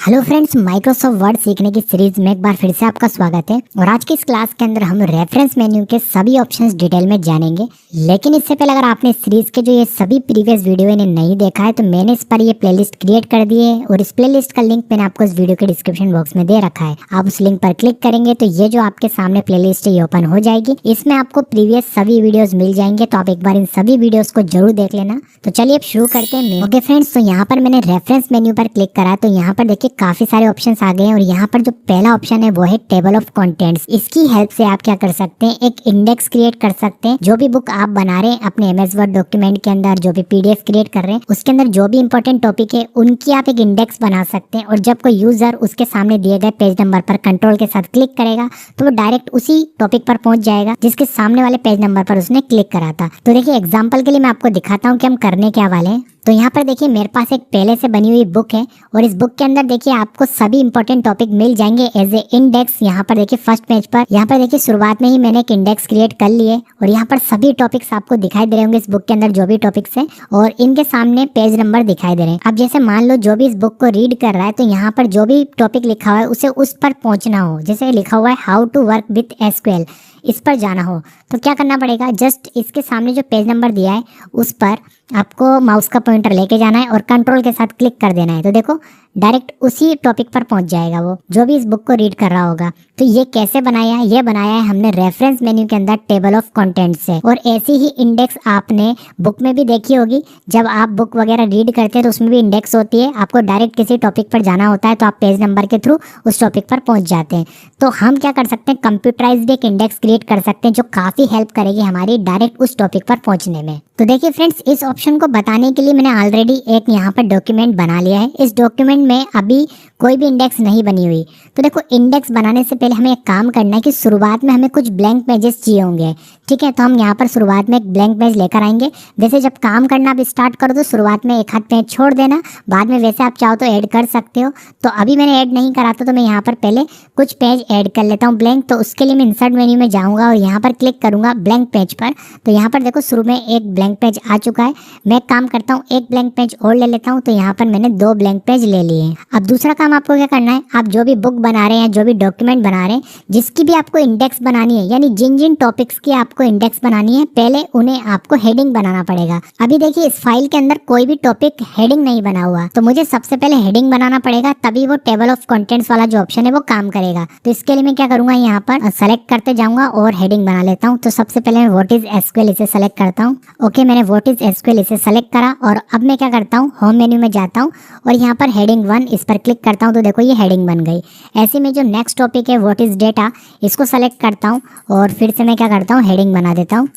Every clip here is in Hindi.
हेलो फ्रेंड्स, माइक्रोसॉफ्ट वर्ड सीखने की सीरीज में एक बार फिर से आपका स्वागत है। और आज की इस क्लास के अंदर हम रेफरेंस मेन्यू के सभी ऑप्शंस डिटेल में जानेंगे। लेकिन इससे पहले अगर आपने इस सीरीज के जो ये सभी प्रीवियस वीडियो इन्हें नहीं देखा है तो मैंने इस पर ये प्लेलिस्ट क्रिएट कर दी है और इस प्लेलिस्ट का लिंक मैंने आपको इस वीडियो के डिस्क्रिप्शन बॉक्स में दे रखा है। आप उस लिंक पर क्लिक करेंगे तो ये जो आपके सामने प्लेलिस्ट है ये ओपन हो जाएगी। इसमें आपको प्रीवियस सभी वीडियोस मिल जाएंगे, तो आप एक बार इन सभी वीडियोस को जरूर देख लेना। तो चलिए अब शुरू करते हैं। ओके फ्रेंड्स, तो यहाँ पर मैंने रेफरेंस मेन्यू पर क्लिक करा तो यहाँ पर देखिए काफी सारे ऑप्शन आ गए हैं। और यहाँ पर जो पहला ऑप्शन है वो है टेबल ऑफ कंटेंट्स। इसकी हेल्प से आप क्या कर सकते हैं, एक इंडेक्स क्रिएट कर सकते हैं। जो भी बुक आप बना रहे हैं अपने एमएस वर्ड डॉक्यूमेंट के अंदर, जो भी पीडीएफ क्रिएट कर रहे हैं उसके अंदर जो भी इंपॉर्टेंट टॉपिक है उनकी आप एक इंडेक्स बना सकते हैं। और जब कोई यूजर उसके सामने दिए गए पेज नंबर पर कंट्रोल के साथ क्लिक करेगा तो वो डायरेक्ट उसी टॉपिक पर पहुंच जाएगा जिसके सामने वाले पेज नंबर पर उसने क्लिक करा था। तो देखिए एग्जाम्पल के लिए मैं आपको दिखाता हूँ कि हम करने क्या वाले हैं। तो यहाँ पर देखिए मेरे पास एक पहले से बनी हुई बुक है और इस बुक के अंदर देखिए आपको सभी इंपॉर्टेंट टॉपिक मिल जाएंगे एज ए इंडेक्स। यहाँ पर देखिए फर्स्ट पेज पर यहाँ पर देखिए शुरुआत में ही मैंने एक इंडेक्स क्रिएट कर लिए और यहाँ पर सभी टॉपिक्स आपको दिखाई दे रहे होंगे। इस बुक के अंदर जो भी टॉपिक्स है और इनके सामने पेज नंबर दिखाई दे रहे हैं। अब जैसे मान लो जो भी इस बुक को रीड कर रहा है तो यहाँ पर जो भी टॉपिक लिखा हुआ है उसे उस पर पहुंचना हो। जैसे लिखा हुआ है how to work with SQL, इस पर जाना हो तो क्या करना पड़ेगा, जस्ट इसके सामने जो पेज नंबर दिया है उस पर आपको माउस का पॉइंटर लेके जाना है और कंट्रोल के साथ क्लिक कर देना है। तो देखो डायरेक्ट उसी टॉपिक पर पहुंच जाएगा वो जो भी इस बुक को रीड कर रहा होगा। तो ये कैसे बनाया है, ये बनाया है हमने रेफरेंस मेन्यू के अंदर टेबल ऑफ कंटेंट से। और ऐसी ही इंडेक्स आपने बुक में भी देखी होगी। जब आप बुक वगैरह रीड करते हैं तो उसमें भी इंडेक्स होती है। आपको डायरेक्ट किसी टॉपिक पर जाना होता है तो आप पेज नंबर के थ्रू उस टॉपिक पर पहुंच जाते हैं। तो हम क्या कर सकते हैं, कंप्यूटराइज्ड एक इंडेक्स क्रिएट कर सकते हैं जो काफी हेल्प करेगी हमारी डायरेक्ट उस टॉपिक पर पहुंचने में। तो देखिए फ्रेंड्स, इस ऑप्शन को बताने के लिए मैंने ऑलरेडी एक यहाँ पर डॉक्यूमेंट बना लिया है। इस डॉक्यूमेंट में अभी कोई भी इंडेक्स नहीं बनी हुई। तो देखो इंडेक्स बनाने से पहले हमें एक काम करना है कि शुरुआत में हमें कुछ ब्लैंक पेजेस चाहिए होंगे। ठीक है, तो हम यहाँ पर शुरुआत में एक ब्लैंक पेज लेकर आएंगे। वैसे जब काम करना आप स्टार्ट करो तो शुरुआत में एक हाथ पेज छोड़ देना, बाद में वैसे आप चाहो तो ऐड कर सकते हो। तो अभी मैंने ऐड नहीं करा था तो मैं यहाँ पर पहले कुछ पेज ऐड कर लेता हूँ ब्लैंक। तो उसके लिए मैं इंसर्ट मेन्यू में जाऊँगा और यहाँ पर क्लिक करूँगा ब्लैंक पेज पर। तो यहाँ पर देखो शुरू में एक ब्लैंक पेज आ चुका है। मैं एक काम करता हूँ, एक ब्लैंक पेज और ले लेता हूँ। तो यहाँ पर मैंने 2 ब्लैंक पेज ले लिए। अब दूसरा काम आपको क्या करना है, आप जो भी बुक बना रहे हैं, जो भी डॉक्यूमेंट बना रहे हैं, जिसकी भी आपको इंडेक्स बनानी है, यानी जिन जिन टॉपिक्स की आपको इंडेक्स बनानी है, पहले उन्हें आपको हेडिंग बनाना पड़ेगा। अभी देखिए इस फाइल के अंदर कोई भी टॉपिक हेडिंग नहीं बना हुआ, तो मुझे सबसे पहले हेडिंग बनाना पड़ेगा, तभी वो टेबल ऑफ कंटेंट्स वाला जो ऑप्शन है वो काम करेगा। तो इसके लिए मैं क्या करूंगा, यहाँ पर सेलेक्ट करते जाऊंगा और हेडिंग बना लेता हूँ। तो सबसे पहले मैं व्हाट इज एसक्यूएल इसे सेलेक्ट करता हूँ। ओके, मैंने व्हाट इज एसक्यूएल इसे सेलेक्ट करा और अब मैं क्या करता हूँ, होम मेन्यू में जाता हूँ और यहाँ पर हेडिंग 1 इस पर क्लिक करता हूँ। तो देखो ये हेडिंग बन गई। ऐसे में जो नेक्स्ट टॉपिक है व्हाट इज डेटा, इसको सेलेक्ट करता हूँ और फिर से मैं क्या करता हूँ, हेडिंग बना देता हूँ।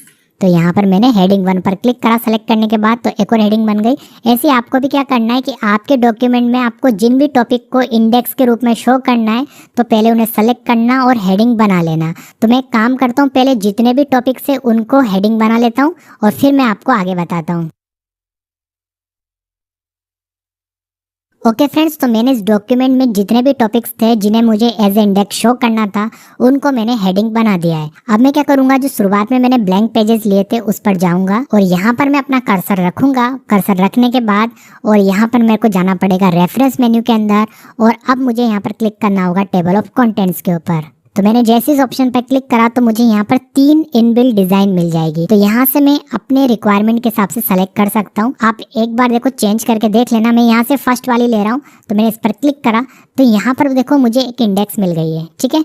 तो यहाँ पर मैंने हेडिंग 1 पर क्लिक करा सेलेक्ट करने के बाद, तो एक और हेडिंग बन गई। ऐसे आपको भी क्या करना है कि आपके डॉक्यूमेंट में आपको जिन भी टॉपिक को इंडेक्स के रूप में शो करना है तो पहले उन्हें सेलेक्ट करना और हेडिंग बना लेना। तो मैं एक काम करता हूँ, पहले जितने भी टॉपिक्स है उनको हेडिंग बना लेता हूँ और फिर मैं आपको आगे बताता हूँ। ओके फ्रेंड्स, तो मैंने इस डॉक्यूमेंट में जितने भी टॉपिक्स थे जिन्हें मुझे एज ए इंडेक्स शो करना था उनको मैंने हेडिंग बना दिया है। अब मैं क्या करूंगा, जो शुरुआत में मैंने ब्लैंक पेजेस लिए थे उस पर जाऊंगा और यहाँ पर मैं अपना कर्सर रखूंगा। कर्सर रखने के बाद और यहाँ पर मेरे को जाना पड़ेगा रेफरेंस मेन्यू के अंदर और अब मुझे यहाँ पर क्लिक करना होगा टेबल ऑफ कंटेंट्स के ऊपर। तो मैंने जैसे इस ऑप्शन पर क्लिक करा तो मुझे यहाँ पर 3 इनबिल्ट डिजाइन मिल जाएगी। तो यहाँ से मैं अपने रिक्वायरमेंट के हिसाब से सेलेक्ट कर सकता हूँ। आप एक बार देखो चेंज करके देख लेना। मैं यहाँ से फर्स्ट वाली ले रहा हूँ तो मैंने इस पर क्लिक करा तो यहाँ पर देखो मुझे एक इंडेक्स मिल गई है। ठीक है,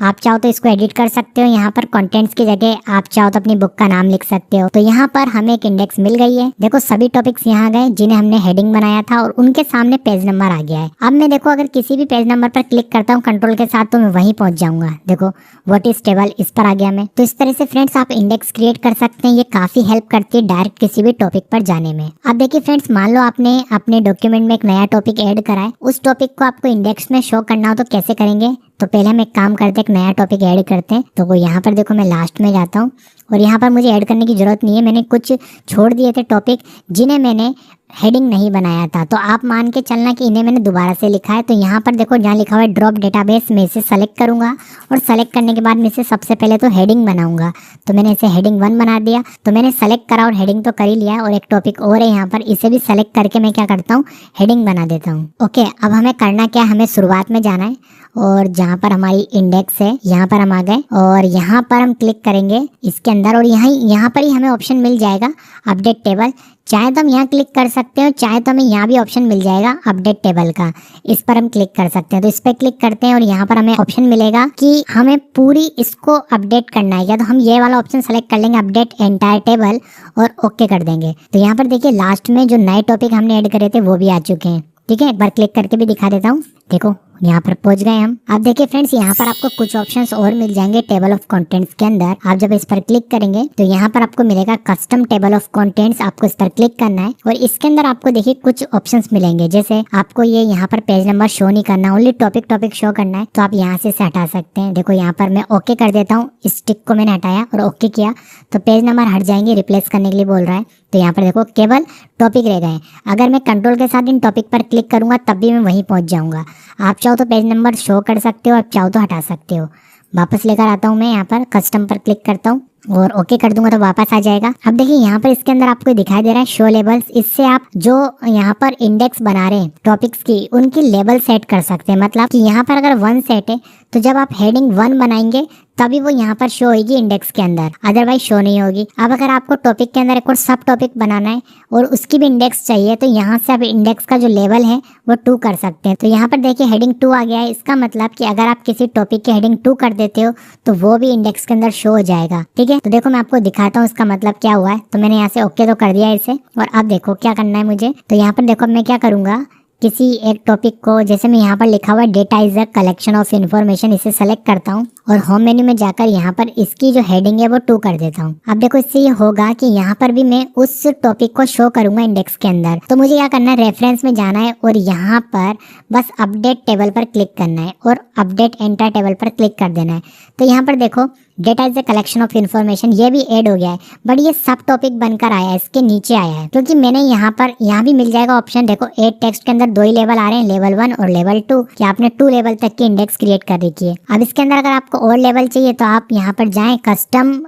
आप चाहो तो इसको एडिट कर सकते हो। यहाँ पर कंटेंट्स की जगह आप चाहो तो अपनी बुक का नाम लिख सकते हो। तो यहाँ पर हमें एक इंडेक्स मिल गई है। देखो सभी टॉपिक्स यहाँ गए जिन्हें हमने हेडिंग बनाया था और उनके सामने पेज नंबर आ गया है। अब मैं देखो अगर किसी भी पेज नंबर पर क्लिक करता हूँ कंट्रोल के साथ तो मैं वहीं पहुंच जाऊंगा। देखो व्हाट इज टेबल, इस पर आ गया मैं। तो इस तरह से फ्रेंड्स आप इंडेक्स क्रिएट कर सकते हैं। ये काफी हेल्प करती है डायरेक्ट किसी भी टॉपिक पर जाने में। अब देखिए फ्रेंड्स, मान लो आपने अपने डॉक्यूमेंट में एक नया टॉपिक ऐड करा है, उस टॉपिक को आपको इंडेक्स में शो करना हो तो कैसे करेंगे। तो पहले हम एक काम करते हैं, एक नया टॉपिक ऐड करते हैं। तो वो यहाँ पर देखो मैं लास्ट में जाता हूँ और यहाँ पर मुझे ऐड करने की ज़रूरत नहीं है, मैंने कुछ छोड़ दिए थे टॉपिक जिन्हें मैंने हेडिंग नहीं बनाया था। तो आप मान के चलना कि इन्हें मैंने दोबारा से लिखा है। तो यहाँ पर देखो जहाँ लिखा हुआ है ड्रॉप डेटाबेस, में इसे सेलेक्ट करूँगा और सेलेक्ट करने के बाद मैं इसे सबसे पहले तो हेडिंग बनाऊंगा। तो मैंने इसे हेडिंग 1 बना दिया। तो मैंने सेलेक्ट करा और हेडिंग तो कर ही लिया, और एक टॉपिक और है यहाँ पर, इसे भी सेलेक्ट करके मैं क्या करता हूँ, हेडिंग बना देता हूँ। ओके, अब हमें करना क्या, हमें शुरुआत में जाना है और जहाँ पर हमारी इंडेक्स है यहाँ पर हम आ गए और यहाँ पर हम क्लिक करेंगे इसके अंदर, और यहाँ पर ही हमें ऑप्शन मिल जाएगा अपडेट टेबल। चाहे तो हम यहाँ क्लिक कर सकते हैं, चाहे तो हमें यहाँ भी ऑप्शन मिल जाएगा अपडेट टेबल का, इस पर हम क्लिक कर सकते हैं। तो इस पर क्लिक करते हैं और यहाँ पर हमें ऑप्शन मिलेगा कि हमें पूरी इसको अपडेट करना है क्या, तो हम ये वाला ऑप्शन सेलेक्ट कर लेंगे, अपडेट एंटायर टेबल, और ओके कर देंगे। तो यहाँ पर देखिए लास्ट में जो नए टॉपिक हमने ऐड करे थे वो भी आ चुके हैं। ठीक है, एक बार क्लिक करके भी दिखा देता हूँ। देखो यहाँ पर पहुंच गए हम। अब देखिए फ्रेंड्स, यहाँ पर आपको कुछ ऑप्शंस और मिल जाएंगे टेबल ऑफ कंटेंट्स के अंदर। आप जब इस पर क्लिक करेंगे तो यहाँ पर आपको मिलेगा कस्टम टेबल ऑफ कंटेंट्स, आपको इस पर क्लिक करना है और इसके अंदर आपको देखिए कुछ ऑप्शंस मिलेंगे। जैसे आपको ये यहाँ पर पेज नंबर शो नहीं करना, ओनली टॉपिक शो करना है, तो आप यहाँ से हटा सकते हैं। देखो यहाँ पर मैं ओके कर देता हूँ, इस टिक को मैंने हटाया और ओके किया तो पेज नंबर हट जाएंगे, रिप्लेस करने के लिए बोल रहा है। तो यहाँ पर देखो केवल टॉपिक रह गए। अगर मैं कंट्रोल के साथ इन टॉपिक पर क्लिक करूंगा तब भी मैं वहीं पहुंच जाऊंगा। आप चाहो तो पेज नंबर शो कर सकते हो, आप चाहो तो हटा सकते हो। वापस लेकर आता हूँ मैं, यहाँ पर कस्टम पर क्लिक करता हूँ और ओके कर दूंगा तो वापस आ जाएगा। अब देखिए यहाँ पर इसके अंदर आपको दिखाई दे रहा है शो लेबल्स। इससे आप जो यहाँ पर इंडेक्स बना रहे हैं टॉपिक्स की, उनकी लेबल सेट कर सकते हैं। मतलब कि यहाँ पर अगर 1 सेट है तो जब आप हेडिंग 1 बनाएंगे तभी वो यहाँ पर शो होगी इंडेक्स के अंदर, अदरवाइज शो नहीं होगी। अब अगर आपको टॉपिक के अंदर एक और सब टॉपिक बनाना है और उसकी भी इंडेक्स चाहिए तो यहाँ से आप इंडेक्स का जो लेवल है वो 2 कर सकते हैं। तो यहाँ पर देखिए हेडिंग 2 आ गया है। इसका मतलब कि अगर आप किसी टॉपिक के हेडिंग 2 कर देते हो तो वो भी इंडेक्स के अंदर शो हो जाएगा। ठीक है, तो देखो मैं आपको दिखाता हूँ इसका मतलब क्या हुआ है। तो मैंने यहाँ से ओके तो कर दिया इसे, और अब देखो क्या करना है मुझे। तो यहाँ पर देखो मैं क्या करूँगा, किसी एक टॉपिक को, जैसे मैं यहाँ पर लिखा हुआ है data is a collection of information, इसे सेलेक्ट करता हूँ और होम मेन्यू में जाकर यहाँ पर इसकी जो हेडिंग है वो 2 कर देता हूँ। अब देखो इससे ये होगा कि यहाँ पर भी मैं उस टॉपिक को शो करूंगा इंडेक्स के अंदर। तो मुझे क्या करना है, रेफरेंस में जाना है और यहाँ पर बस अपडेट टेबल पर क्लिक करना है और अपडेट एंटर टेबल पर क्लिक कर देना है। तो यहाँ पर देखो data is a collection of information ये भी ऐड हो गया है, बट ये सब टॉपिक बनकर आया है, इसके नीचे आया है, क्योंकि मैंने यहाँ भी मिल जाएगा ऑप्शन। देखो एड टेक्स्ट के अंदर 2 ही लेवल आ रहे हैं, लेवल 1 और लेवल 2, कि आपने 2 लेवल तक की इंडेक्स क्रिएट कर रखी है। अब इसके अंदर अगर आपको और लेवल चाहिए तो आप यहाँ पर जाएं, कस्टम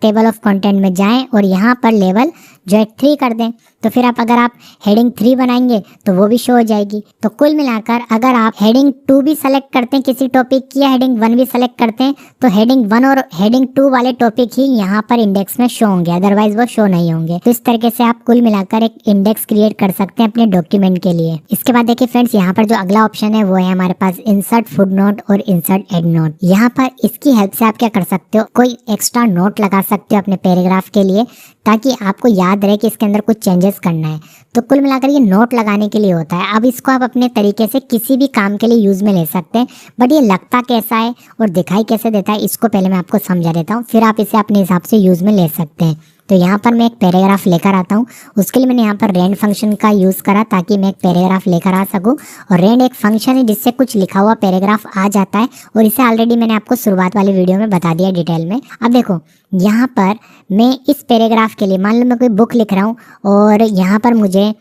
टेबल ऑफ कंटेंट में जाएं और यहाँ पर लेवल जो है 3 कर दें। तो फिर अगर आप हेडिंग 3 बनाएंगे तो वो भी शो हो जाएगी। तो कुल मिलाकर अगर आप हेडिंग 2 भी सेलेक्ट करते हैं किसी टॉपिक की, या हेडिंग 1 भी सेलेक्ट करते हैं, तो हेडिंग 1 और हेडिंग 2 वाले टॉपिक ही यहाँ पर इंडेक्स में शो होंगे, अदरवाइज वो शो नहीं होंगे। तो इस तरीके से आप कुल मिलाकर एक इंडेक्स क्रिएट कर सकते हैं अपने डॉक्यूमेंट के लिए। इसके बाद देखिए फ्रेंड्स, यहाँ पर जो अगला ऑप्शन है वो है हमारे पास इंसर्ट फुटनोट और इंसर्ट एंडनोट। यहाँ पर इसकी हेल्प से आप क्या कर सकते हो, कोई एक्स्ट्रा नोट लगा सकते हो अपने पैराग्राफ के लिए, ताकि आपको याद रहे कि इसके अंदर कुछ चेंजेस करना है। तो कुल मिलाकर ये नोट लगाने के लिए होता है। अब इसको आप अपने तरीके से किसी भी काम के लिए यूज में ले सकते हैं, बट ये लगता कैसा है और दिखाई कैसे देता है इसको पहले मैं आपको समझा देता हूँ, फिर आप इसे अपने हिसाब से यूज में ले सकते हैं। तो यहाँ पर मैं एक पैराग्राफ लेकर आता हूँ, उसके लिए मैंने यहाँ पर रेंड फंक्शन का यूज़ करा ताकि मैं एक पैराग्राफ लेकर आ सकूँ। और रेंड एक फंक्शन है जिससे कुछ लिखा हुआ पैराग्राफ आ जाता है, और इसे ऑलरेडी मैंने आपको शुरुआत वाली वीडियो में बता दिया डिटेल में। अब देखो यहाँ पर मैं इस पैराग्राफ के लिए, मान लो मैं कोई बुक लिख रहा हूँ और यहाँ पर मुझे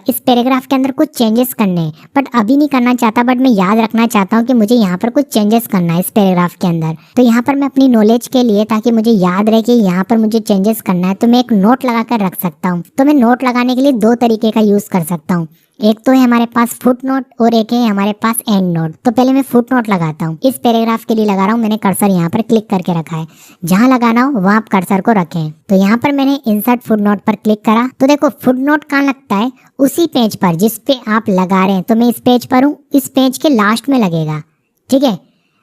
इस पैराग्राफ के अंदर कुछ चेंजेस करने हैं, बट अभी नहीं करना चाहता, बट मैं याद रखना चाहता हूँ कि मुझे यहाँ पर कुछ चेंजेस करना है इस पैराग्राफ के अंदर। तो यहाँ पर मैं अपनी नॉलेज के लिए, ताकि मुझे याद रहे कि यहाँ पर मुझे चेंजेस करना है, तो मैं एक नोट लगा कर रख सकता हूँ। तो मैं नोट लगाने के लिए 2 तरीके का यूज़ कर सकता हूँ, एक तो है हमारे पास फुट नोट और एक है हमारे पास एंड नोट। तो पहले मैं फुट नोट लगाता हूँ, इस पैराग्राफ के लिए लगा रहा हूँ। मैंने कर्सर यहाँ पर क्लिक करके रखा है, जहाँ लगाना हो वहाँ आप कर्सर को रखें। तो यहाँ पर मैंने इंसर्ट फुट नोट पर क्लिक करा, तो देखो फुट नोट कहाँ लगता है, उसी पेज पर जिस पे आप लगा रहे हैं। तो मैं इस पेज पर हूँ, इस पेज के लास्ट में लगेगा। ठीक है,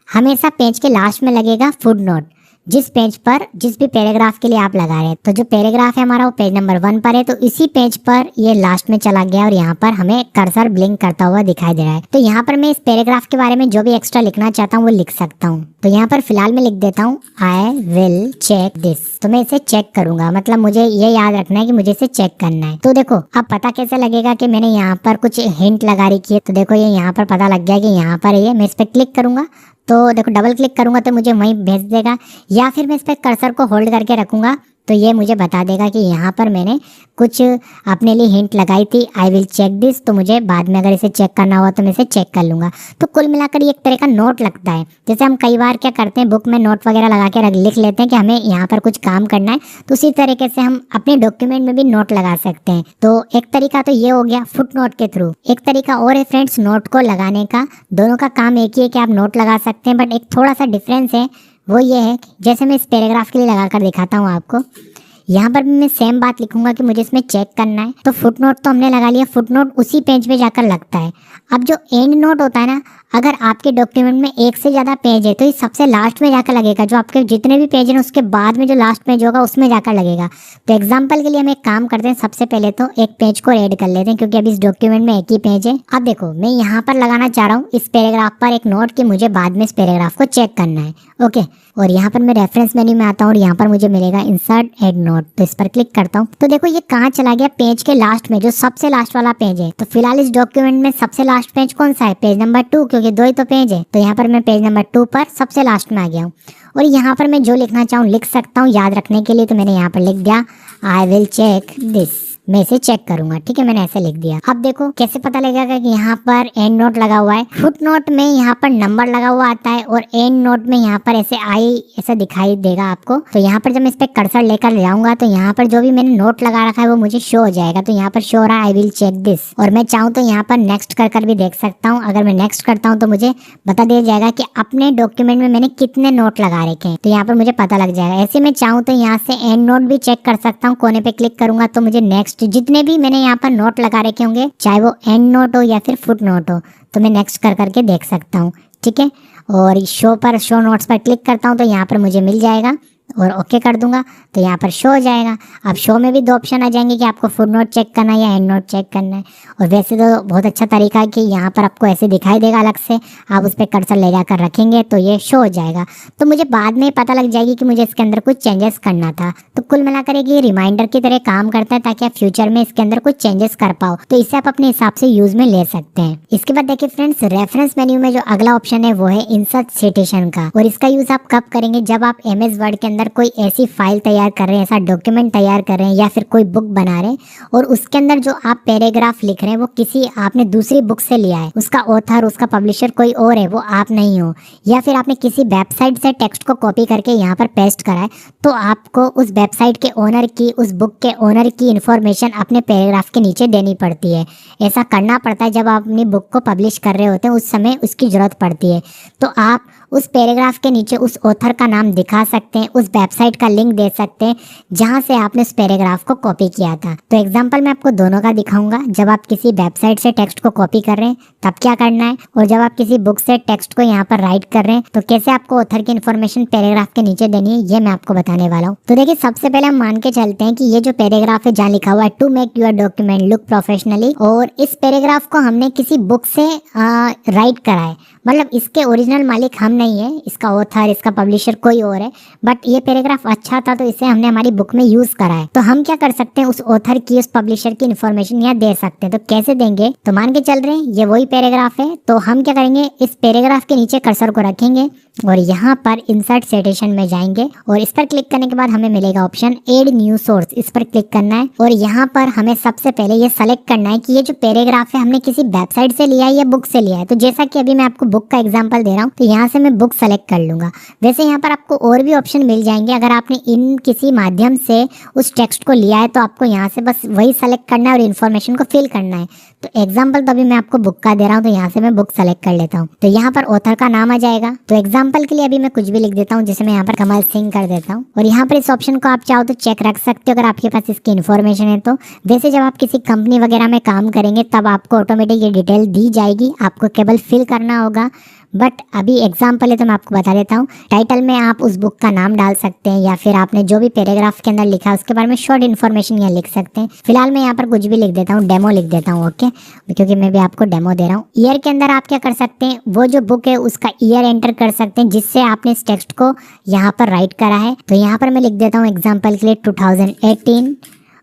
हमेशा पेज के लास्ट में लगेगा फुट नोट, जिस पेज पर जिस भी पैराग्राफ के लिए आप लगा रहे हैं। तो जो पैराग्राफ है हमारा वो पेज नंबर 1 पर है, तो इसी पेज पर ये लास्ट में चला गया और यहाँ पर हमें कर्सर ब्लिंक करता हुआ दिखाई दे रहा है। तो यहाँ पर मैं इस पैराग्राफ के बारे में जो भी एक्स्ट्रा लिखना चाहता हूँ वो लिख सकता हूँ। तो यहाँ पर फिलहाल मैं लिख देता हूँ आई विल चेक दिस। तो मैं इसे चेक करूंगा, मतलब मुझे ये याद रखना है कि मुझे इसे चेक करना है। तो देखो अब पता कैसे लगेगा कि मैंने यहाँ पर कुछ हिंट लगा रखी है। तो देखो ये यहाँ पर पता लग गया कि यहाँ पर है, मैं इस पर क्लिक करूंगा तो देखो डबल क्लिक करूंगा तो मुझे वहीं भेज देगा, या फिर मैं इस पर कर्सर को होल्ड करके रखूंगा तो ये मुझे बता देगा कि यहाँ पर मैंने कुछ अपने लिए हिंट लगाई थी, आई विल चेक दिस। तो मुझे बाद में अगर इसे चेक करना हुआ तो मैं इसे चेक कर लूँगा। तो कुल मिलाकर ये एक तरह का नोट लगता है। जैसे हम कई बार क्या करते हैं, बुक में नोट वगैरह लगा के लिख लेते हैं कि हमें यहाँ पर कुछ काम करना है, तो उसी तरीके से हम अपने डॉक्यूमेंट में भी नोट लगा सकते हैं। तो एक तरीका तो ये हो गया फुट नोट के थ्रू। एक तरीका और है फ्रेंड्स नोट को लगाने का। दोनों का काम एक ही है कि आप नोट लगा सकते हैं, बट एक थोड़ा सा डिफरेंस है, वो ये है जैसे मैं इस पैराग्राफ के लिए लगा कर दिखाता हूँ आपको। यहाँ पर भी मैं सेम बात लिखूंगा कि मुझे इसमें चेक करना है। तो फुट नोट तो हमने लगा लिया, फुट नोट उसी पेज पे जाकर लगता है। अब जो एंड नोट होता है ना, अगर आपके डॉक्यूमेंट में एक से ज़्यादा पेज है तो ये सबसे लास्ट में जाकर लगेगा। जो आपके जितने भी पेज हैं उसके बाद में जो लास्ट पेज होगा उसमें जाकर लगेगा। तो एग्जाम्पल के लिए हम एक काम करते हैं, सबसे पहले तो एक पेज को ऐड कर लेते हैं क्योंकि अभी इस डॉक्यूमेंट में एक ही पेज है। अब देखो मैं यहाँ पर लगाना चाह रहा हूँ इस पैराग्राफ पर एक नोट कि मुझे बाद में इस पैराग्राफ को चेक करना है। ओके, और यहाँ पर मैं रेफरेंस मेन्यू में आता हूँ और यहाँ पर मुझे मिलेगा इंसर्ट एड नोट। तो इस पर क्लिक करता हूँ तो देखो ये कहाँ चला गया, पेज के लास्ट में, जो सबसे लास्ट वाला पेज है। तो फिलहाल इस डॉक्यूमेंट में सबसे लास्ट पेज कौन सा है, पेज नंबर 2, क्योंकि 2 ही तो पेज है। तो यहाँ पर मैं पेज नंबर 2 पर सबसे लास्ट में आ गया हूँ। और यहाँ पर मैं जो लिखना चाहूँ लिख सकता हूँ याद रखने के लिए। तो मैंने यहाँ पर लिख दिया आई विल चेक दिस, मैं इसे चेक करूंगा। ठीक है, मैंने ऐसे लिख दिया। अब देखो कैसे पता लगेगा कि यहाँ पर एंड नोट लगा हुआ है। फुट नोट में यहाँ पर नंबर लगा हुआ आता है और एंड नोट में यहाँ पर ऐसे आई ऐसा दिखाई देगा आपको। तो यहाँ पर जब मैं इस पे कर्सर लेकर जाऊंगा तो यहाँ पर जो भी मैंने नोट लगा रखा है वो मुझे शो हो जाएगा। तो यहाँ पर शो हो रहा है आई विल चेक दिस, और मैं चाहूँ तो यहाँ पर नेक्स्ट कर भी देख सकता हूँ। अगर मैं नेक्स्ट करता हूँ तो मुझे बता दिया जाएगा कि अपने डॉक्यूमेंट में मैंने कितने नोट लगा रखे हैं। तो यहाँ पर मुझे पता लग जाएगा। ऐसे मैं चाहूँ तो यहाँ से एंड नोट भी चेक कर सकता हूँ। कोने पे क्लिक करूंगा तो मुझे नेक्स्ट जितने भी मैंने यहाँ पर नोट लगा रखे होंगे, चाहे वो एंड नोट हो या फिर फुट नोट हो, तो मैं नेक्स्ट करके देख सकता हूँ। ठीक है, और शो नोट्स पर क्लिक करता हूँ तो यहाँ पर मुझे मिल जाएगा और ओके कर दूंगा तो यहाँ पर शो हो जाएगा। अब शो में भी 2 ऑप्शन आ जाएंगे कि आपको फुट नोट चेक करना है या एंड नोट चेक करना है। और वैसे तो बहुत अच्छा तरीका है कि यहाँ पर आपको ऐसे दिखाई देगा अलग से, आप उस पर कर्सर ले जाकर रखेंगे तो ये शो हो जाएगा। तो मुझे बाद में पता लग जाएगी कि मुझे इसके अंदर कुछ चेंजेस करना था। तो कुल मिलाकर ये रिमाइंडर की तरह काम करता है ताकि आप फ्यूचर में इसके अंदर कुछ चेंजेस कर पाओ। तो इसे आप अपने हिसाब से यूज में ले सकते हैं। इसके बाद देखिए फ्रेंड्स, रेफरेंस मेन्यू में जो अगला ऑप्शन है वो है इंसर्ट सिटेशन का। और इसका यूज आप कब करेंगे, जब आप MS वर्ड के अंदर कोई ऐसी फाइल तैयार कर रहे हैं, ऐसा डॉक्यूमेंट तैयार कर रहे हैं या फिर कोई बुक बना रहे हैं और उसके अंदर जो आप पैराग्राफ लिख रहे हैं वो किसी आपने दूसरी बुक से लिया है, उसका ऑथर उसका पब्लिशर कोई और है, वो आप नहीं हो, या फिर आपने किसी वेबसाइट से टेक्स्ट को कॉपी करके यहाँ पर पेस्ट करा है, तो आपको उस वेबसाइट के ओनर की, उस बुक के ओनर की इन्फॉर्मेशन अपने पैराग्राफ के नीचे देनी पड़ती है। ऐसा करना पड़ता है जब आप अपनी बुक को पब्लिश कर रहे होते हैं, उस समय उसकी ज़रूरत पड़ती है। तो आप उस पैराग्राफ के नीचे उस ऑथर का नाम दिखा सकते हैं, उस वेबसाइट का लिंक दे सकते हैं जहां से आपने उस पैराग्राफ को कॉपी किया था। तो एग्जांपल मैं आपको दोनों का दिखाऊंगा। जब आप किसी वेबसाइट से टेक्स्ट को कॉपी कर रहे हैं तब क्या करना है, और जब आप किसी बुक से टेक्स्ट को यहाँ पर राइट कर रहे हैं तो कैसे आपको ऑथर की इन्फॉर्मेशन पैराग्राफ के नीचे देनी है, ये मैं आपको बताने वाला हूँ। तो देखिए सबसे पहले हम मान के चलते हैं कि ये जो पैराग्राफ है जहाँ लिखा हुआ है to make your document look professionally, और इस पैराग्राफ को हमने किसी बुक से राइट करा है, मतलब इसके ओरिजिनल मालिक हम नहीं है, इसका ऑथर इसका पब्लिशर कोई और है, बट ये पैराग्राफ अच्छा था तो इसे हमने हमारी बुक में यूज करा है। तो हम क्या कर सकते हैं, उस ऑथर की उस पब्लिशर की इन्फॉर्मेशन यहाँ दे सकते हैं। तो कैसे देंगे, तो मान के चल रहे हैं ये वही पैराग्राफ है, तो हम क्या करेंगे, इस पैराग्राफ के नीचे कर्सर को रखेंगे और यहाँ पर इंसर्ट सिटेशन में जाएंगे और इस पर क्लिक करने के बाद हमें मिलेगा ऑप्शन एड न्यू सोर्स, इस पर क्लिक करना है और यहाँ पर हमें सबसे पहले ये सेलेक्ट करना है कि ये जो पैराग्राफ है हमने किसी वेबसाइट से लिया है या बुक से लिया है। तो जैसा कि अभी मैं आपको बुक का एग्जांपल दे रहा हूँ तो यहाँ से मैं बुक सेलेक्ट कर लूंगा। वैसे यहाँ पर आपको और भी ऑप्शन मिल जाएंगे, अगर आपने इन किसी माध्यम से उस टेक्स्ट को लिया है तो आपको यहाँ से बस वही सेलेक्ट करना है और इन्फॉर्मेशन को फिल करना है। तो एग्जाम्पल तो अभी मैं आपको बुक का दे रहा हूँ तो यहाँ से मैं बुक सेलेक्ट कर लेता हूँ। तो यहाँ पर ऑथर का नाम आ जाएगा। तो एग्जाम्पल के लिए अभी मैं कुछ भी लिख देता हूँ, जैसे मैं यहाँ पर कमल सिंह कर देता हूँ और यहाँ पर इस ऑप्शन को आप चाहो तो चेक रख सकते हो अगर आपके पास इसकी इन्फॉर्मेशन है तो। वैसे जब आप किसी कंपनी वगैरह में काम करेंगे तब आपको ऑटोमेटिक ये डिटेल दी जाएगी, आपको केवल फिल करना होगा। बट अभी एग्जाम्पल है तो मैं आपको बता देता हूँ। टाइटल में आप उस बुक का नाम डाल सकते हैं या फिर आपने जो भी पैराग्राफ के अंदर लिखा है उसके बारे में शॉर्ट इन्फॉर्मेशन यहाँ लिख सकते हैं। फिलहाल मैं यहाँ पर कुछ भी लिख देता हूँ, डेमो लिख देता हूँ, ओके, क्योंकि मैं भी आपको डेमो दे रहा हूँ। ईयर के अंदर आप क्या कर सकते हैं, वो जो बुक है उसका ईयर एंटर कर सकते हैं जिससे आपने इस टेक्स्ट को यहाँ पर राइट करा है। तो यहाँ पर मैं लिख देता हूँ एग्जाम्पल के लिए 2018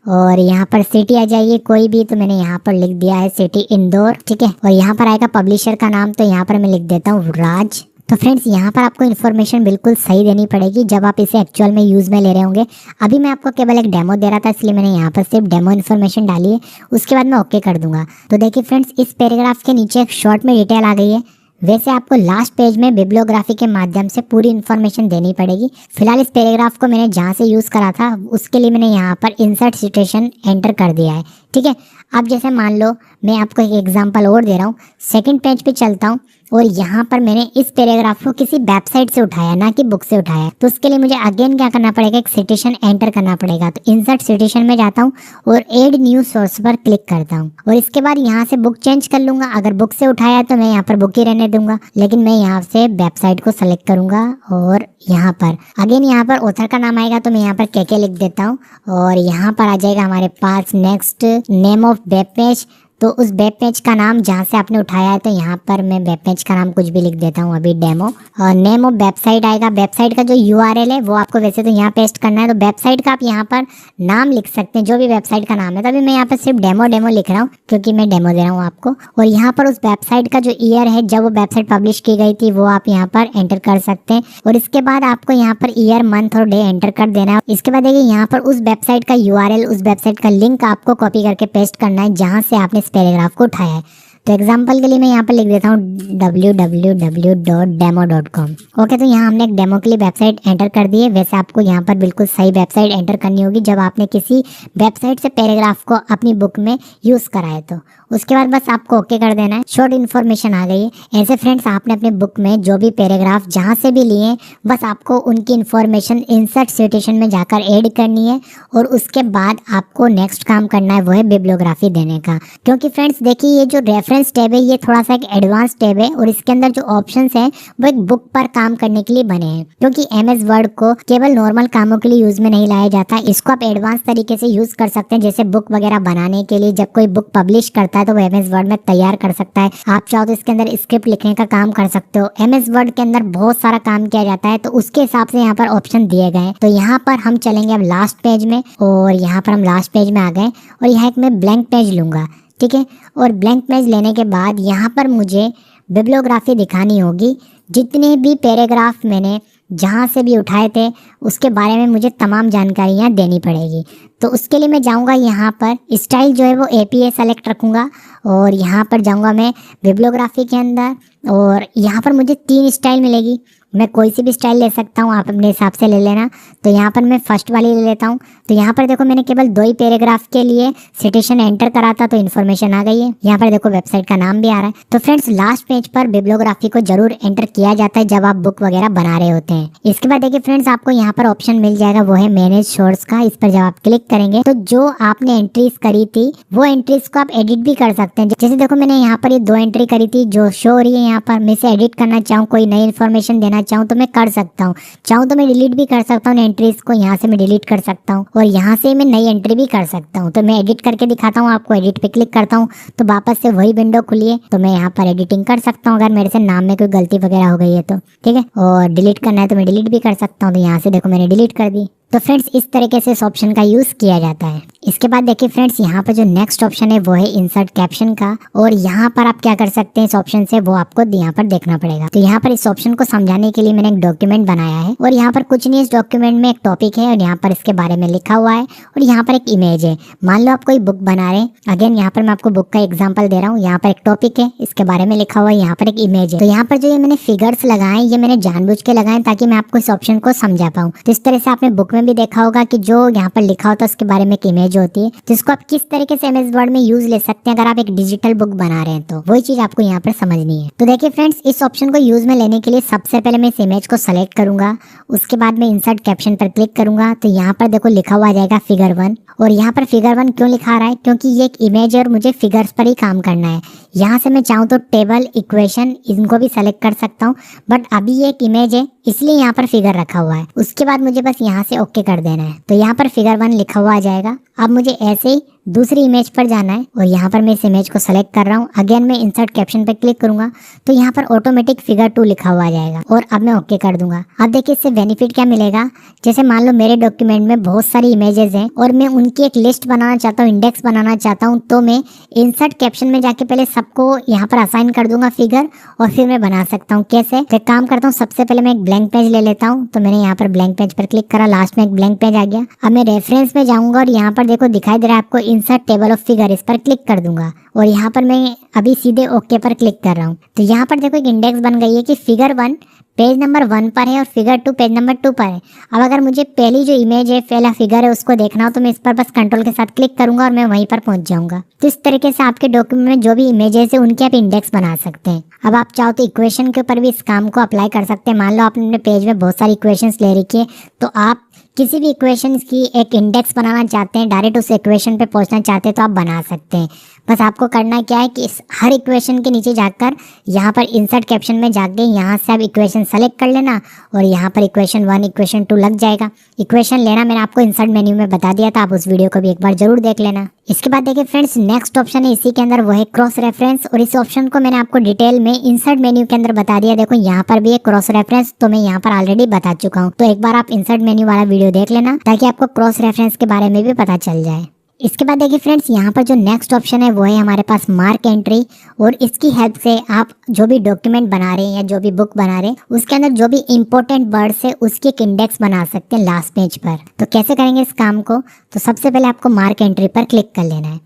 और यहाँ पर सिटी आ जाइए कोई भी, तो मैंने यहाँ पर लिख दिया है सिटी इंदौर, ठीक है। और यहाँ पर आएगा पब्लिशर का नाम, तो यहाँ पर मैं लिख देता हूँ राज। तो फ्रेंड्स यहाँ पर आपको इन्फॉर्मेशन बिल्कुल सही देनी पड़ेगी जब आप इसे एक्चुअल में यूज़ में ले रहे होंगे। अभी मैं आपको केवल एक डेमो दे रहा था, इसलिए मैंने यहाँ पर सिर्फ डेमो इन्फॉर्मेशन डाली है, उसके बाद मैं ओके कर दूंगा। तो देखिए फ्रेंड्स, इस पैराग्राफ के नीचे एक शॉर्ट में डिटेल आ गई है। वैसे आपको लास्ट पेज में बिब्लियोग्राफी के माध्यम से पूरी इन्फॉर्मेशन देनी पड़ेगी। फिलहाल इस पैराग्राफ को मैंने जहाँ से यूज़ करा था उसके लिए मैंने यहाँ पर इंसर्ट सिटेशन एंटर कर दिया है, ठीक है। अब जैसे मान लो मैं आपको एक एग्जांपल और दे रहा हूँ, सेकंड पेज पे चलता हूँ और यहाँ पर मैंने इस पैराग्राफ को किसी वेबसाइट से उठाया, ना कि बुक से उठाया। तो उसके लिए मुझे अगेन क्या करना पड़ेगा, एक सिटेशन एंटर करना पड़ेगा। तो इंसर्ट सिटेशन में जाता हूँ और एड न्यू सोर्स पर क्लिक करता हूँ और इसके बाद यहाँ से बुक चेंज कर लूंगा। अगर बुक से उठाया है तो मैं यहाँ पर बुक ही रहने दूंगा, लेकिन मैं यहाँ से वेबसाइट को सेलेक्ट करूंगा और यहाँ पर अगेन यहाँ पर ऑथर का नाम आएगा तो मैं यहाँ पर के लिख देता हूँ और यहाँ पर आ जाएगा हमारे पास next name of web page. तो उस वेब पेज का नाम जहाँ से आपने उठाया है, तो यहाँ पर मैं वेब पेज का नाम कुछ भी लिख देता हूँ अभी डेमो। और नेम ऑफ वेबसाइट आएगा, वेबसाइट का जो यूआरएल है वो आपको वैसे तो यहाँ पेस्ट करना है। तो वेबसाइट का आप यहाँ पर नाम लिख सकते हैं, जो भी वेबसाइट का नाम है। तो अभी मैं यहाँ पर सिर्फ डेमो लिख रहा हूँ क्योंकि मैं डेमो दे रहा हूँ आपको। और यहाँ पर उस वेबसाइट का जो ईयर है जब वो वेबसाइट पब्लिश की गई थी वो आप यहाँ पर एंटर कर सकते हैं। और इसके बाद आपको यहाँ पर ईयर, मंथ और डे एंटर कर देना है। इसके बाद देखिए यहाँ पर उस वेबसाइट का यूआरएल, उस वेबसाइट का लिंक आपको कॉपी करके पेस्ट करना है जहाँ से आपने इस पैराग्राफ को उठाया है। तो एग्जाम्पल के लिए मैं यहाँ पर लिख देता हूँ www.demo.com। ओके, तो यहाँ हमने एक डेमो के लिए वेबसाइट एंटर कर दी है। वैसे आपको यहाँ पर बिल्कुल सही वेबसाइट एंटर करनी होगी जब आपने किसी वेबसाइट से पैराग्राफ को अपनी बुक में यूज़ कराए। तो उसके बाद बस आपको ओके कर देना है। शॉर्ट इन्फॉर्मेशन आ गई है। ऐसे फ्रेंड्स, आपने अपने बुक में जो भी पैराग्राफ जहाँ से भी लिए बस आपको उनकी इन्फॉर्मेशन इंसर्ट सिटेशन में जाकर ऐड करनी है और उसके बाद आपको नेक्स्ट काम करना है, वो है बिब्लियोग्राफी देने का। क्योंकि फ्रेंड्स देखिए, ये जो रेफरेंस टैब है ये थोड़ा सा एक एडवांस टैब है और इसके अंदर जो ऑप्शंस हैं वो एक बुक पर काम करने के लिए बने हैं। क्योंकि एमएस वर्ड को केवल नॉर्मल कामों के लिए यूज में नहीं लाया जाता, इसको आप एडवांस तरीके से यूज कर सकते हैं। जैसे बुक वगैरह बनाने के लिए जब कोई बुक पब्लिश करता है तो वो एमएस वर्ड में तैयार कर सकता है। आप चाहो तो इसके अंदर स्क्रिप्ट लिखने का काम कर सकते हो। एमएस वर्ड के अंदर बहुत सारा काम किया जाता है, तो उसके हिसाब से यहाँ पर ऑप्शन दिए गए हैं। तो यहाँ पर हम चलेंगे अब लास्ट पेज में और यहाँ पर हम लास्ट पेज में आ गए और यहाँ एक मैं ब्लैंक पेज लूंगा, ठीक है। और ब्लैंक पेज लेने के बाद यहाँ पर मुझे बिब्लियोग्राफी दिखानी होगी। जितने भी पैराग्राफ मैंने जहाँ से भी उठाए थे उसके बारे में मुझे तमाम जानकारियाँ देनी पड़ेगी। तो उसके लिए मैं जाऊँगा यहाँ पर स्टाइल जो है वो एपीए सेलेक्ट रखूँगा और यहाँ पर जाऊँगा मैं बिब्लियोग्राफी के अंदर और यहाँ पर मुझे 3 स्टाइल मिलेगी। मैं कोई सी भी स्टाइल ले सकता हूँ, आप अपने हिसाब से ले लेना। तो यहाँ पर मैं फर्स्ट वाली ले लेता हूँ। तो यहाँ पर देखो मैंने केवल 2 ही पैराग्राफ के लिए सिटेशन एंटर करा था तो इन्फॉर्मेशन आ गई है। यहाँ पर देखो वेबसाइट का नाम भी आ रहा है। तो फ्रेंड्स, लास्ट पेज पर बिब्लियोग्राफी को जरूर एंटर किया जाता है जब आप बुक वगैरह बना रहे होते हैं। इसके बाद देखिए फ्रेंड्स, आपको यहाँ पर ऑप्शन मिल जाएगा, वो है मैनेज सोर्स का। इस पर जब आप क्लिक करेंगे तो जो आपने एंट्रीज करी थी वो एंट्रीज को आप एडिट भी कर सकते हैं। जैसे देखो मैंने यहाँ पर ये 2 एंट्री करी थी जो शो हो रही है यहाँ पर। मैं इसे एडिट करना चाहूँ, कोई नई इन्फॉर्मेशन देना चाहूँ तो मैं कर सकता हूँ। चाहूँ तो मैं डिलीट भी कर सकता हूँ एंट्रीज को, यहाँ से मैं डिलीट कर सकता हूँ और यहाँ से मैं नई एंट्री भी कर सकता हूँ। तो मैं एडिट करके दिखाता हूँ आपको। एडिट पे क्लिक करता हूँ तो वापस से वही विंडो खुली है। तो मैं यहाँ पर एडिटिंग कर सकता हूँ अगर मेरे से नाम में कोई गलती वगैरह हो गई है तो, ठीक है। और डिलीट करना है तो मैं डिलीट भी कर सकता हूँ। तो यहाँ से देखो मैंने डिलीट कर दी। तो फ्रेंड्स, इस तरीके से इस ऑप्शन का यूज किया जाता है। इसके बाद देखिए फ्रेंड्स, यहाँ पर जो नेक्स्ट ऑप्शन है वो है इंसर्ट कैप्शन का। और यहाँ पर आप क्या कर सकते हैं इस ऑप्शन से, वो आपको यहाँ पर देखना पड़ेगा। तो यहाँ पर इस ऑप्शन को समझाने के लिए मैंने एक डॉक्यूमेंट बनाया है और यहाँ पर कुछ नहीं, इस डॉक्यूमेंट में एक टॉपिक है और यहाँ पर इसके बारे में लिखा हुआ है और यहाँ पर एक इमेज है। मान लो आप कोई बुक बना रहे हैं। अगेन यहाँ पर मैं आपको बुक का एग्जाम्पल दे रहा हूँ। यहाँ पर एक टॉपिक है, इसके बारे में लिखा हुआ है, यहाँ पर एक इमेज है। तो यहाँ पर जो ये मैंने फिगर्स लगाए ये मैंने जानबूझ के लगाए ताकि मैं आपको इस ऑप्शन को समझा पाऊँ। तो इस तरह से आपने बुक में भी देखा होगा कि जो यहाँ पर लिखा होता है उसके बारे में एक इमेज होती है, जिसको आप किस तरीके से एमएस वर्ड में यूज ले सकते हैं अगर आप एक डिजिटल बुक बना रहे हैं। तो वही चीज आपको यहाँ पर समझनी है। तो देखिए फ्रेंड्स, इस ऑप्शन को यूज में लेने के लिए सबसे पहले मैं इस इमेज को सेलेक्ट करूंगा। उसके बाद मैं इंसर्ट कैप्शन पर क्लिक करूंगा। तो यहाँ पर देखो लिखा हुआ आ जाएगा फिगर 1। और यहाँ पर फिगर 1 क्यों लिखा रहा है, क्योंकि ये एक इमेज है और मुझे फिगर्स पर ही काम करना है। यहाँ से मैं चाहूँ तो टेबल, इक्वेशन इनको भी सेलेक्ट कर सकता हूँ, बट अभी ये एक इमेज है इसलिए यहाँ पर फिगर रखा हुआ है। उसके बाद मुझे बस यहाँ से ओके कर देना है। तो यहाँ पर फिगर 1 लिखा हुआ आ जाएगा। अब मुझे ऐसे ही दूसरी इमेज पर जाना है और यहाँ पर मैं इस इमेज को सेलेक्ट कर रहा हूँ। अगेन मैं इंसर्ट कैप्शन पे क्लिक करूंगा तो यहाँ पर ऑटोमेटिक फिगर 2 लिखा हुआ आ जाएगा और अब मैं ओके कर दूंगा। अब देखिए इससे बेनिफिट क्या मिलेगा। जैसे मान लो मेरे डॉक्यूमेंट में बहुत सारी इमेजेस हैं और मैं उनकी एक लिस्ट बनाना चाहता हूँ, इंडेक्स बनाना चाहता हूँ, तो मैं इंसर्ट कैप्शन में जाके पहले सबको यहाँ पर असाइन कर दूंगा फिगर और फिर मैं बना सकता हूँ। कैसे? तो एक काम करता हूँ, सबसे पहले मैं एक ब्लैंक पेज ले लेता हूँ। तो मैंने यहाँ पर ब्लैंक पेज पर क्लिक करा, लास्ट में एक ब्लैंक पेज आ गया। अब मैं रेफरेंस में जाऊंगा और यहाँ पर देखो दिखाई दे रहा है आपको इंसर्ट टेबल ऑफ फिगर, इस पर क्लिक कर दूंगा और यहाँ पर मैं अभी सीधे ओके पर क्लिक कर रहा हूँ। तो यहाँ पर देखो एक इंडेक्स बन गई है कि फिगर 1 पेज नंबर 1 पर है और फिगर 2 पेज नंबर 2 पर है। अब अगर मुझे पहली जो इमेज है, पहला फिगर है, उसको देखना हो तो मैं इस पर बस कंट्रोल के साथ क्लिक करूंगा और मैं वहीं पर पहुंच जाऊंगा। तो इस तरीके से आपके डॉक्यूमेंट में जो भी इमेजेस है उनके आप इंडेक्स बना सकते हैं। अब आप चाहो तो इक्वेशन के ऊपर भी इस काम को अप्लाई कर सकते हैं। मान लो आपने अपने पेज में बहुत सारी इक्वेशंस ले रखी है तो आप किसी भी इक्वेशन की एक इंडेक्स बनाना चाहते हैं, डायरेक्ट उस इक्वेशन पे पहुंचना चाहते हैं तो आप बना सकते हैं। बस आपको करना क्या है कि इस हर इक्वेशन के नीचे जाकर यहाँ पर इंसर्ट कैप्शन में जाके यहाँ से आप इक्वेशन सेलेक्ट कर लेना और यहाँ पर इक्वेशन 1 इक्वेशन 2 लग जाएगा। इक्वेशन लेना मैंने आपको इंसर्ट मेन्यू में बता दिया था, आप उस वीडियो को भी एक बार जरूर देख लेना। इसके बाद देखिए फ्रेंड्स, नेक्स्ट ऑप्शन है इसी के अंदर, वो है क्रॉस रेफरेंस। और इस ऑप्शन को मैंने आपको डिटेल में इंसर्ट मेन्यू के अंदर बता दिया। देखो यहाँ पर भी एक क्रॉस रेफरेंस तो मैं यहाँ पर ऑलरेडी बता चुका हूँ, तो एक बार आप इंसर्ट मेन्यू वाला वीडियो देख लेना ताकि आपको क्रॉस रेफरेंस के बारे में भी पता चल जाए। इसके बाद देखिए फ्रेंड्स, यहाँ पर जो नेक्स्ट ऑप्शन है वो है हमारे पास मार्क एंट्री। और इसकी हेल्प से आप जो भी डॉक्यूमेंट बना रहे हैं या जो भी बुक बना रहे हैं उसके अंदर जो भी इंपॉर्टेंट वर्ड्स है उसकी एक इंडेक्स बना सकते हैं लास्ट पेज पर। तो कैसे करेंगे इस काम को? तो सबसे पहले आपको मार्क एंट्री पर क्लिक कर लेना है।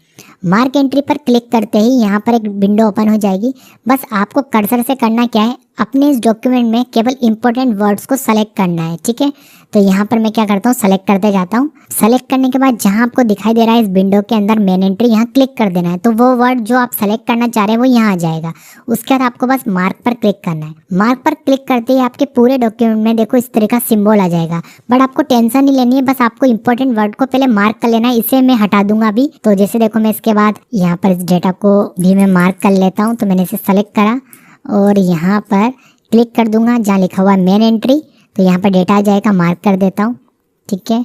मार्क एंट्री पर क्लिक करते ही यहाँ पर एक विंडो ओपन हो जाएगी। बस आपको कर्सर से करना क्या है, अपने इस डॉक्यूमेंट में केवल इंपॉर्टेंट वर्ड्स को सेलेक्ट करना है। ठीक है, तो यहाँ पर मैं क्या करता हूँ, सेलेक्ट करते जाता हूँ। सेलेक्ट करने के बाद जहाँ आपको दिखाई दे रहा है इस विंडो के अंदर मेन एंट्री, यहाँ क्लिक कर देना है। तो वो वर्ड जो आप सेलेक्ट करना चाह रहे हैं वो यहाँ आ जाएगा। उसके बाद आपको बस मार्क पर क्लिक करना है। मार्क पर क्लिक करते ही आपके पूरे डॉक्यूमेंट में देखो इस तरह का सिंबल आ जाएगा। बट आपको टेंशन नहीं लेनी है, बस आपको इंपॉर्टेंट वर्ड को पहले मार्क कर लेना है। इसे मैं हटा दूंगा अभी। तो जैसे देखो मैं इसके बाद यहाँ पर इस डेटा को भी मैं मार्क कर लेता हूँ। तो मैंने इसे सेलेक्ट करा और यहाँ पर क्लिक कर दूंगा जहाँ लिखा हुआ है मेन एंट्री। तो यहाँ पर डेटा आ जाएगा, मार्क कर देता हूँ। ठीक है,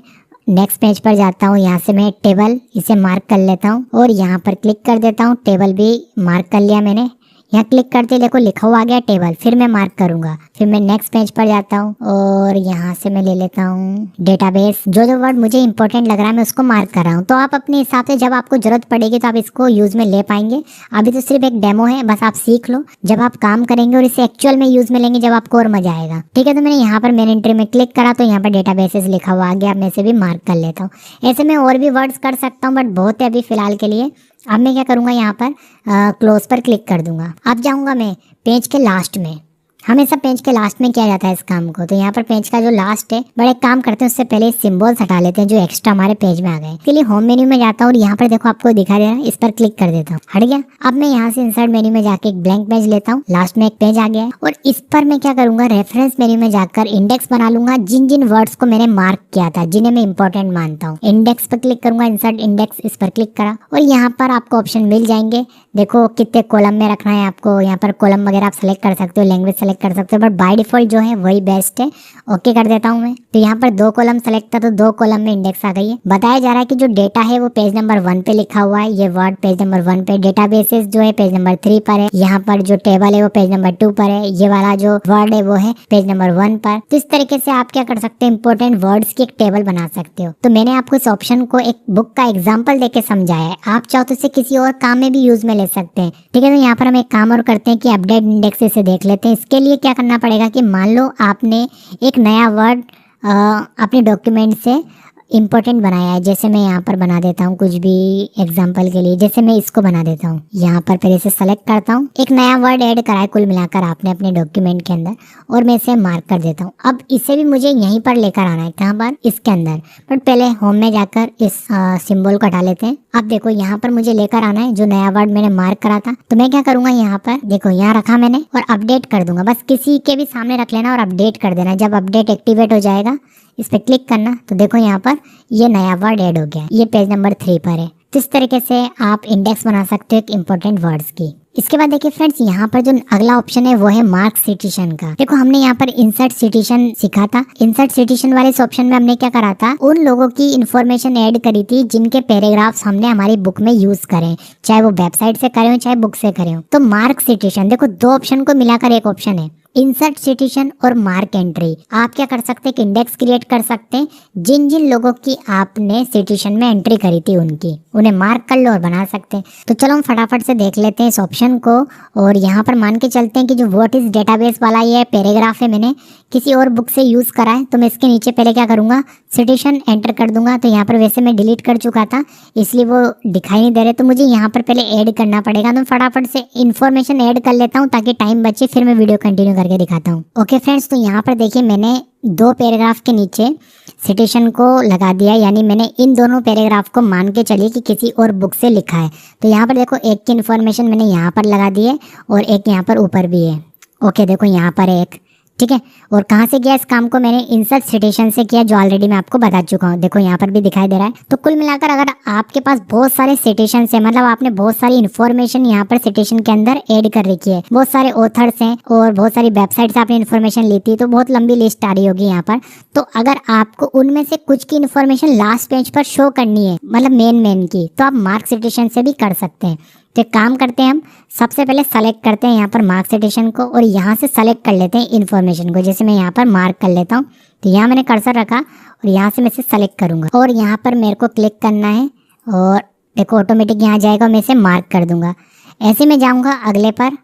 नेक्स्ट पेज पर जाता हूँ। यहाँ से मैं टेबल इसे मार्क कर लेता हूँ और यहाँ पर क्लिक कर देता हूँ। टेबल भी मार्क कर लिया मैंने। यहाँ क्लिक करते देखो लिखा हुआ आ गया टेबल। फिर मैं मार्क करूंगा। फिर मैं नेक्स्ट पेज पर जाता हूँ और यहाँ से मैं ले लेता हूँ डेटाबेस। जो जो वर्ड मुझे इंपॉर्टेंट लग रहा है मैं उसको मार्क कर रहा हूँ। तो आप अपने हिसाब से जब आपको जरूरत पड़ेगी तो आप इसको यूज में ले पाएंगे। अभी तो सिर्फ एक डेमो है, बस आप सीख लो। जब आप काम करेंगे और इसे एक्चुअल में यूज में लेंगे जब आपको और मजा आएगा। ठीक है, तो मैंने यहाँ पर मेन एंट्री में क्लिक करा तो यहाँ पर डेटाबेसेस लिखा हुआ आ गया। मैं इसे भी मार्क कर लेता हूँ। ऐसे में और भी वर्ड्स कर सकता हूँ बट बहुत है अभी फिलहाल के लिए। अब मैं क्या करूँगा, यहाँ पर क्लोज पर क्लिक कर दूंगा। अब जाऊँगा मैं पेज के लास्ट में। हमेशा पेज के लास्ट में किया जाता है इस काम को। तो यहाँ पर पेज का जो लास्ट है, बड़े काम करते हैं उससे पहले सिंबल्स हटा लेते हैं जो एक्स्ट्रा हमारे पेज में आ गए। इसके लिए होम मेन्यू में जाता हूँ और यहाँ पर देखो आपको दिखा दे रहा है, इस पर क्लिक कर देता हूँ। हट गया। अब मैं यहाँ से इंसर्ट मेन्यू में जाके एक ब्लैंक पेज लेता हूँ। लास्ट में एक पेज आ गया है और इस पर मैं क्या करूंगा, रेफरेंस मेन्यू में जाकर इंडेक्स बना लूंगा जिन जिन वर्ड्स को मैंने मार्क किया था, जिन्हें मैं इंपॉर्टेंट मानता हूँ। इंडेक्स पर क्लिक करूंगा, इंसर्ट इंडेक्स, इस पर क्लिक करा और यहाँ पर आपको ऑप्शन मिल जाएंगे। देखो कितने कॉलम में रखना है आपको। यहाँ पर कॉलम वगैरह आप सेलेक्ट कर सकते हो, लैंग्वेज सेलेक्ट कर सकते हो, बट बाय डिफॉल्ट जो है वही बेस्ट है। ओके कर देता हूँ मैं। तो यहाँ पर 2 कॉलम सेलेक्ट था तो 2 कॉलम में इंडेक्स आ गई है। बताया जा रहा है कि जो डेटा है वो पेज नंबर 1 पे लिखा हुआ है, ये वर्ड पेज नंबर 1 पे, डेटाबेसेस जो है पेज नंबर 3 पर है, यहाँ पर जो टेबल है वो पेज नंबर 2 पर है, ये वाला जो वर्ड है वो है पेज नंबर 1 पर। तो इस तरीके से आप क्या कर सकते हैं, इंपॉर्टेंट वर्ड्स की एक टेबल बना सकते हो। तो मैंने आपको इस ऑप्शन को एक बुक का एग्जाम्पल देके समझाया है। आप चाहो तो इसे किसी और काम में भी यूज में ले सकते हैं। ठीक है, तो यहाँ पर हम एक काम और करते हैं कि अपडेट इंडेक्स से देख लेते हैं। इसके लिए क्या करना पड़ेगा कि मान लो आपने एक नया वर्ड अपने डॉक्यूमेंट से इम्पोर्टेंट बनाया है। जैसे मैं यहाँ पर बना देता हूँ कुछ भी एग्जाम्पल के लिए, जैसे मैं इसको बना देता हूँ। यहाँ पर पहले से सेलेक्ट करता हूँ, एक नया वर्ड ऐड करा है कुल मिलाकर आपने अपने डॉक्यूमेंट के अंदर और मैं इसे मार्क कर देता हूँ। अब इसे भी मुझे यहीं पर लेकर आना है, कहाँ पर, इसके अंदर। बट पहले होम में जाकर इस सिंबल को हटा लेते हैं। अब देखो यहाँ पर मुझे लेकर आना है जो नया वर्ड मैंने मार्क करा था। तो मैं क्या करूंगा, यहाँ पर देखो यहाँ रखा मैंने और अपडेट कर दूंगा। बस किसी के भी सामने रख लेना और अपडेट कर देना। जब अपडेट एक्टिवेट हो जाएगा इस पर क्लिक करना तो देखो यहाँ पर ये नया वर्ड ऐड हो गया। ये पेज नंबर 3 पर है। तो इस तरीके से आप इंडेक्स बना सकते हो एक इम्पोर्टेंट वर्ड्स की। इसके बाद देखिए फ्रेंड्स, यहाँ पर जो अगला ऑप्शन है वो है मार्क सिटेशन का। देखो हमने यहाँ पर इंसर्ट सिटेशन सीखा था। इंसर्ट सिटेशन वाले इस ऑप्शन में हमने क्या करा था, उन लोगों की इन्फॉर्मेशन ऐड करी थी जिनके पैराग्राफ्स हमने हमारी बुक में यूज करें, चाहे वो वेबसाइट से करे हो चाहे बुक से करे हो। तो मार्क सिटेशन, देखो दो ऑप्शन को मिलाकर एक ऑप्शन है, इंसर्ट सिटेशन और मार्क एंट्री। आप क्या कर सकते हैं, इंडेक्स क्रिएट कर सकते हैं, जिन जिन लोगों की आपने सिटेशन में एंट्री करी थी उनकी, उन्हें मार्क कर लो और बना सकते हैं। तो चलो हम फटाफट से देख लेते हैं इस ऑप्शन को। और यहाँ पर मान के चलते हैं कि जो व्हाट इज डेटाबेस वाला ये पैराग्राफ है, मैंने किसी और बुक से यूज करा है, तो मैं इसके नीचे पहले क्या करूंगा, सिटेशन एंटर कर दूंगा। तो यहाँ पर वैसे मैं डिलीट कर चुका था इसलिए वो दिखाई नहीं दे रहे, तो मुझे यहाँ पर पहले ऐड करना पड़ेगा। तो फटाफट से इन्फॉर्मेशन ऐड कर लेता हूँ ताकि टाइम बचे, फिर मैं वीडियो कंटिन्यू करके दिखाता हूँ। ओके फ्रेंड्स, तो यहाँ पर देखिए मैंने दो पैराग्राफ के नीचे सिटेशन को लगा दिया, यानी मैंने इन दोनों पैराग्राफ को मान के चलिए कि किसी और बुक से लिखा है। तो यहाँ पर देखो एक की इन्फॉर्मेशन मैंने यहाँ पर लगा दी है और एक यहाँ पर ऊपर भी है। ओके देखो यहाँ पर एक, ठीक है। और कहाँ से किया इस काम को, मैंने इंसर्ट सिटेशन से किया, जो ऑलरेडी मैं आपको बता चुका हूँ। देखो यहाँ पर भी दिखाई दे रहा है। तो कुल मिलाकर अगर आपके पास बहुत सारे सिटेशन है, मतलब आपने बहुत सारी इन्फॉर्मेशन यहाँ पर सिटेशन के अंदर ऐड कर रखी है, बहुत सारे ऑथर्स हैं और बहुत सारी वेबसाइट से आपने इन्फॉर्मेशन ली थी, तो बहुत लंबी लिस्ट आ रही होगी यहाँ पर। तो अगर आपको उनमें से कुछ की इन्फॉर्मेशन लास्ट पेज पर शो करनी है, मतलब मेन की, तो आप मार्क सिटेशन से भी कर सकते हैं। तो एक काम करते हैं, हम सबसे पहले सेलेक्ट करते हैं यहाँ पर मार्क सिटेशन को और यहाँ से सेलेक्ट कर लेते हैं इन्फॉर्मेशन को। जैसे मैं यहाँ पर मार्क कर लेता हूँ, तो यहाँ मैंने कर्सर रखा और यहाँ से मैं इसे सेलेक्ट करूँगा और यहाँ पर मेरे को क्लिक करना है और देखो ऑटोमेटिक यहाँ जाएगा, मैं इसे मार्क कर दूँगा। ऐसे मैं जाऊँगा अगले पर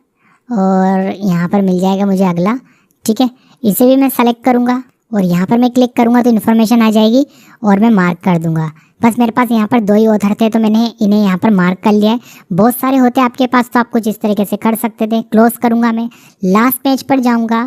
और यहाँ पर मिल जाएगा मुझे अगला, ठीक है। इसे भी मैं सेलेक्ट करूँगा और यहाँ पर मैं क्लिक करूँगा तो इन्फॉर्मेशन आ जाएगी और मैं मार्क कर दूँगा। बस मेरे पास यहाँ पर दो ही ऑथर थे तो मैंने इन्हें यहाँ पर मार्क कर लिया है। बहुत सारे होते आपके पास तो आप कुछ इस तरीके से कर सकते थे। क्लोज करूँगा, मैं लास्ट पेज पर जाऊँगा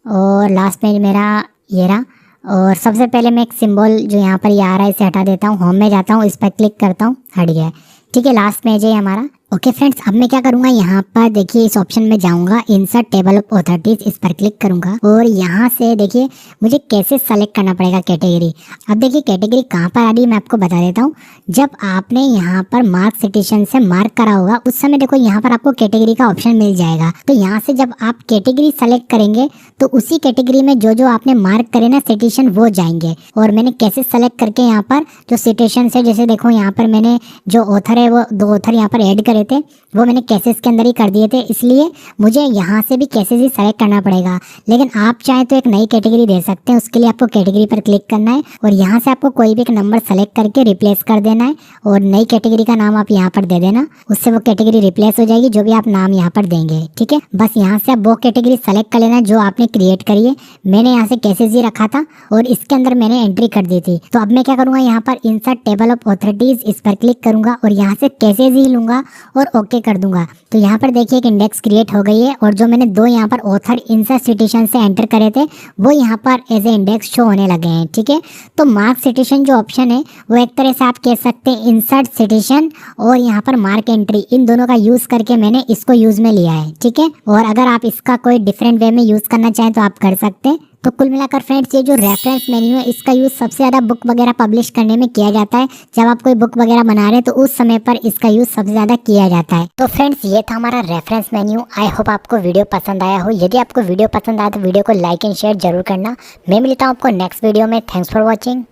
और लास्ट पेज मेरा ये रहा। और सबसे पहले मैं एक सिंबल जो यहाँ पर ये आ रहा है इसे हटा देता हूँ, होम में जाता हूँ, इस पर क्लिक करता हूँ, हट गया है, ठीक है। लास्ट पेज है हमारा। ओके फ्रेंड्स, अब मैं क्या करूँगा, यहाँ पर देखिए इस ऑप्शन में जाऊँगा, इंसर्ट टेबल ऑफ ऑथोरिटीज, इस पर क्लिक करूँगा और यहाँ से देखिए मुझे कैसे सेलेक्ट करना पड़ेगा कैटेगरी। अब देखिए कैटेगरी कहाँ पर आ रही है मैं आपको बता देता हूँ। जब आपने यहाँ पर मार्क सिटेशन से मार्क करा होगा उस समय देखो यहाँ पर आपको कैटेगरी का ऑप्शन मिल जाएगा। तो यहाँ से जब आप कैटेगरी सेलेक्ट करेंगे तो उसी कैटेगरी में जो जो आपने मार्क करे ना सिटेशन वो जाएंगे। और मैंने कैसे सेलेक्ट करके यहाँ पर जो सिटेशन है, जैसे देखो यहाँ पर मैंने जो ऑथर है वो दो ऑथर यहाँ पर ऐड करे थे, वो मैंने केसेस के अंदर ही कर दिए थे, इसलिए मुझे यहाँ से भी केसेस ही सेलेक्ट करना पड़ेगा। लेकिन आप चाहें तो एक नई कैटेगरी दे सकते हैं। उसके लिए आपको कैटेगरी पर क्लिक करना है और यहाँ से आपको कोई भी एक नंबर सेलेक्ट करके रिप्लेस कर देना है और नई कैटेगरी का नाम आप यहाँ पर दे देना, उससे वो कैटेगरी रिप्लेस हो जाएगी जो भी आप नाम यहाँ पर देंगे, ठीक है। बस यहाँ से आप वो कैटेगरी सेलेक्ट कर लेना जो आपने क्रिएट करी है। मैंने यहाँ से केसेस ही रखा था और इसके अंदर मैंने एंट्री कर दी थी। तो अब मैं क्या करूँगा, यहाँ पर इंसर्ट टेबल ऑफ ऑथोरिटीज, इस पर क्लिक करूँगा और यहाँ से केसेस ही लूँगा और ओके कर दूंगा। तो यहाँ पर देखिए एक इंडेक्स क्रिएट हो गई है और जो मैंने दो यहाँ पर ऑथर इंसर्ट सिटेशन से एंटर करे थे वो यहाँ पर एज ए इंडेक्स शो होने लगे हैं, ठीक है। तो मार्क सिटेशन जो ऑप्शन है वो एक तरह से आप कह सकते हैं इंसर्ट सिटेशन और यहाँ पर मार्क एंट्री, इन दोनों का यूज करके मैंने इसको यूज में लिया है, ठीक है। और अगर आप इसका कोई डिफरेंट वे में यूज करना चाहें तो आप कर सकते हैं। तो कुल मिलाकर फ्रेंड्स ये जो रेफरेंस मेन्यू है इसका यूज़ सबसे ज़्यादा बुक वगैरह पब्लिश करने में किया जाता है। जब आप कोई बुक वगैरह बना रहे हैं तो उस समय पर इसका यूज़ सबसे ज़्यादा किया जाता है। तो फ्रेंड्स ये था हमारा रेफरेंस मेन्यू। आई होप आपको वीडियो पसंद आया हो। यदि आपको वीडियो पसंद आया तो वीडियो को लाइक एंड शेयर जरूर करना। मैं मिलता हूँ आपको नेक्स्ट वीडियो में। Thanks for watching.